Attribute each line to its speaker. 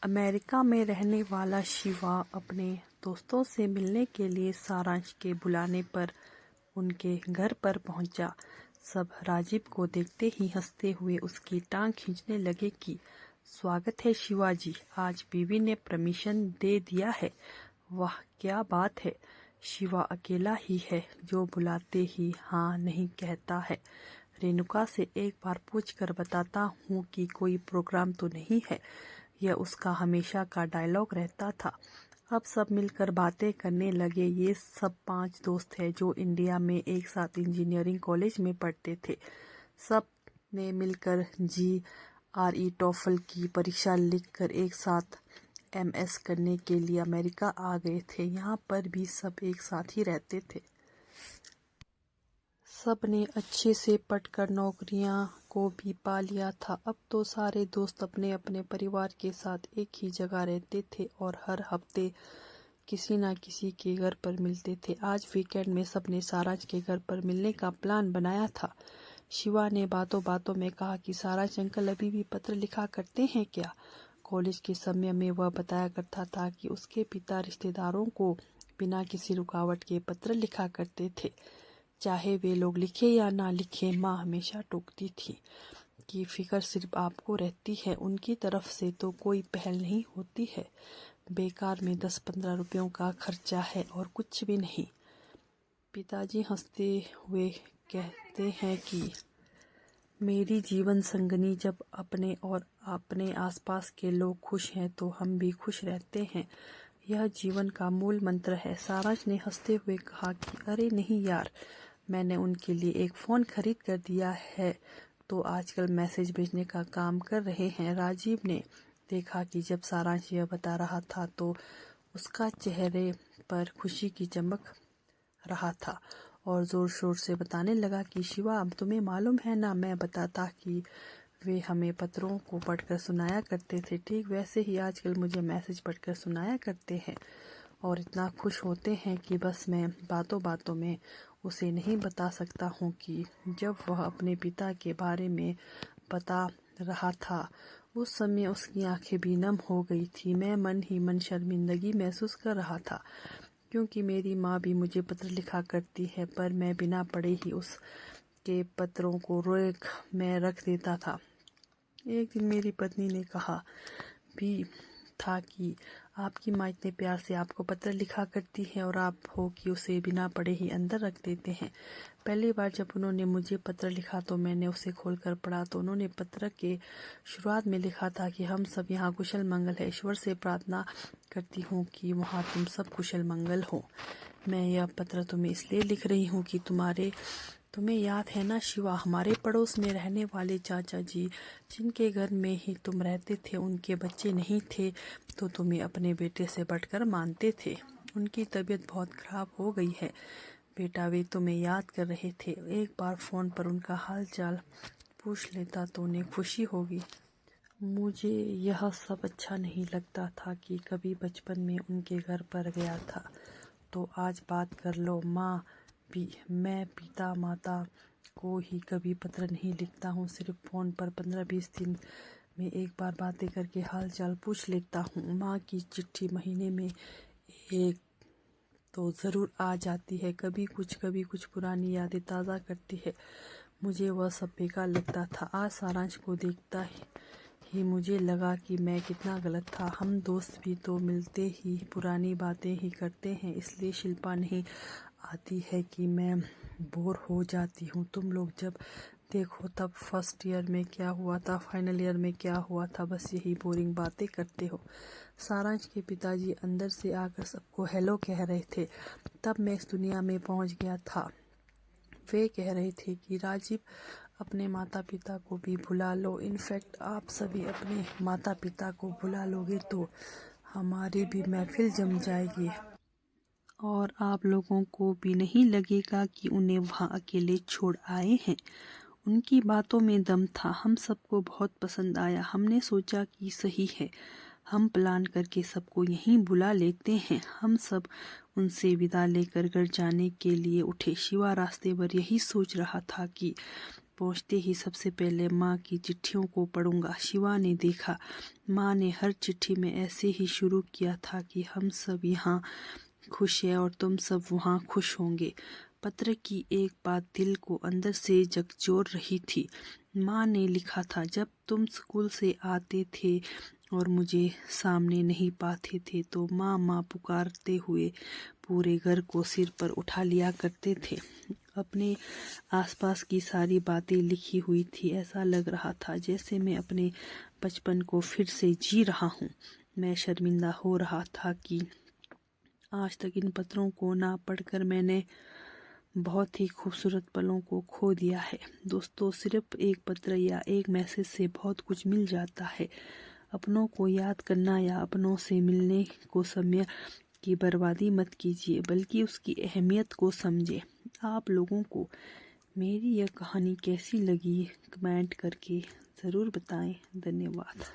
Speaker 1: America में रहने वाला शिवा अपने दोस्तों से मिलने के लिए सारांश के बुलाने पर उनके घर पर पहुंचा। सब राजीव को देखते ही हंसते हुए उसकी टांग खींचने लगे कि स्वागत है शिवाजी, आज बीवी ने परमिशन दे दिया है। वाह क्या बात है। शिवा अकेला ही है जो बुलाते ही हाँ नहीं कहता है। रेणुका से एक बार पूछ कर बताता हूँ कि कोई प्रोग्राम तो नहीं है। यह उसका हमेशा का डायलॉग रहता था। अब सब मिलकर बातें करने लगे। ये सब 5 दोस्त हैं जो इंडिया में एक साथ इंजीनियरिंग कॉलेज में पढ़ते थे। सब ने मिलकर GRE टॉफल की परीक्षा लिखकर एक साथ MS करने के लिए अमेरिका आ गए थे। यहाँ पर भी सब एक साथ ही रहते थे। सब ने अच्छे से पढ़कर नौकरियां को भी पा लिया था। अब तो सारे दोस्त अपने अपने परिवार के साथ एक ही जगह रहते थे और हर हफ्ते किसी न किसी के घर पर मिलते थे। आज वीकेंड में सबने सारांश के घर पर मिलने का प्लान बनाया था। शिवा ने बातों बातों में कहा कि सारांश अंकल अभी भी पत्र लिखा करते हैं क्या? कॉलेज के समय में वह बताया करता था कि उसके पिता रिश्तेदारों को बिना किसी रुकावट के पत्र लिखा करते थे। चाहे वे लोग लिखे या ना लिखे, माँ हमेशा टोकती थी कि फिक्र सिर्फ आपको रहती है, उनकी तरफ से तो कोई पहल नहीं होती है। बेकार में 10-15 रुपयों का खर्चा है और कुछ भी नहीं। पिताजी हंसते हुए कहते हैं कि मेरी जीवन संगनी, जब अपने और अपने आसपास के लोग खुश हैं तो हम भी खुश रहते हैं। यह जीवन का मूल मंत्र है। सारांश ने हंसते हुए कहा कि अरे नहीं यार, मैंने उनके लिए एक फ़ोन खरीद कर दिया है तो आजकल मैसेज भेजने का काम कर रहे हैं। राजीव ने देखा कि जब सारांश यह बता रहा था तो उसका चेहरे पर खुशी की चमक रहा था और ज़ोर शोर से बताने लगा कि शिवा, अब तुम्हें मालूम है ना, मैं बताता कि वे हमें पत्रों को पढ़कर सुनाया करते थे, ठीक वैसे ही आजकल मुझे मैसेज पढ़कर सुनाया करते हैं और इतना खुश होते हैं कि बस मैं बातों बातों में उसे नहीं बता सकता हूँ कि जब वह अपने पिता के बारे में बता रहा था उस समय उसकी आंखें भी नम हो गई थी। मैं मन ही मन शर्मिंदगी महसूस कर रहा था क्योंकि मेरी माँ भी मुझे पत्र लिखा करती है, पर मैं बिना पढ़े ही उसके पत्रों को रैक में रख देता था। एक दिन मेरी पत्नी ने कहा भी था कि आपकी माँ इतने प्यार से आपको पत्र लिखा करती है और आप हो कि उसे बिना पढ़े ही अंदर रख देते हैं। पहली बार जब उन्होंने मुझे पत्र लिखा तो मैंने उसे खोलकर पढ़ा तो उन्होंने पत्र के शुरुआत में लिखा था कि हम सब यहाँ कुशल मंगल है। ईश्वर से प्रार्थना करती हूँ कि वहाँ तुम सब कुशल मंगल हो। मैं यह पत्र तुम्हें इसलिए लिख रही हूँ कि तुम्हें याद है ना शिवा, हमारे पड़ोस में रहने वाले चाचा जी जिनके घर में ही तुम रहते थे, उनके बच्चे नहीं थे तो तुम्हें अपने बेटे से बढ़कर मानते थे। उनकी तबीयत बहुत खराब हो गई है बेटा, वे तुम्हें याद कर रहे थे। एक बार फ़ोन पर उनका हाल चाल पूछ लेता तो उन्हें खुशी होगी। मुझे यह सब अच्छा नहीं लगता था कि कभी बचपन में उनके घर पर गया था तो आज बात कर लो। माँ भी, मैं पिता माता को ही कभी पत्र नहीं लिखता हूँ, सिर्फ फ़ोन पर 15-20 दिन में एक बार बातें करके हाल चाल पूछ लेता हूँ। माँ की चिट्ठी महीने में एक तो ज़रूर आ जाती है, कभी कुछ पुरानी यादें ताज़ा करती है। मुझे वह सब बेकार लगता था। आज सारांश को देखता ही मुझे लगा कि मैं कितना गलत था। हम दोस्त भी तो मिलते ही पुरानी बातें ही करते हैं, इसलिए शिल्पा नहीं आती है कि मैं बोर हो जाती हूँ। तुम लोग जब देखो तब फर्स्ट ईयर में क्या हुआ था, फाइनल ईयर में क्या हुआ था, बस यही बोरिंग बातें करते हो। सारांश के पिताजी अंदर से आकर सबको हेलो कह रहे थे। तब मैं इस दुनिया में पहुंच गया था। वे कह रहे थे कि राजीव, अपने माता पिता को भी बुला लो। इनफैक्ट आप सभी अपने माता पिता को बुला लोगे तो हमारी भी महफिल जम जाएगी और आप लोगों को भी नहीं लगेगा कि उन्हें वहाँ अकेले छोड़ आए हैं। उनकी बातों में दम था। हम सबको बहुत पसंद आया। हमने सोचा कि सही है, हम प्लान करके सबको यहीं बुला लेते हैं। हम सब उनसे विदा लेकर घर जाने के लिए उठे। शिवा रास्ते भर यही सोच रहा था कि पहुंचते ही सबसे पहले माँ की चिट्ठियों को पढ़ूंगा। शिवा ने देखा, माँ ने हर चिट्ठी में ऐसे ही शुरू किया था कि हम सब यहाँ खुश हैं और तुम सब वहाँ खुश होंगे। पत्र की एक बात दिल को अंदर से झकझोर रही थी। माँ ने लिखा था, जब तुम स्कूल से आते थे और मुझे सामने नहीं पाते थे तो माँ माँ पुकारते हुए पूरे घर को सिर पर उठा लिया करते थे। अपने आसपास की सारी बातें लिखी हुई थी। ऐसा लग रहा था जैसे मैं अपने बचपन को फिर से जी रहा हूँ। मैं शर्मिंदा हो रहा था कि आज तक इन पत्रों को ना पढ़कर मैंने बहुत ही खूबसूरत पलों को खो दिया है। दोस्तों, सिर्फ एक पत्र या एक मैसेज से बहुत कुछ मिल जाता है। अपनों को याद करना या अपनों से मिलने को समय की बर्बादी मत कीजिए, बल्कि उसकी अहमियत को समझें। आप लोगों को मेरी यह कहानी कैसी लगी कमेंट करके ज़रूर बताएं। धन्यवाद।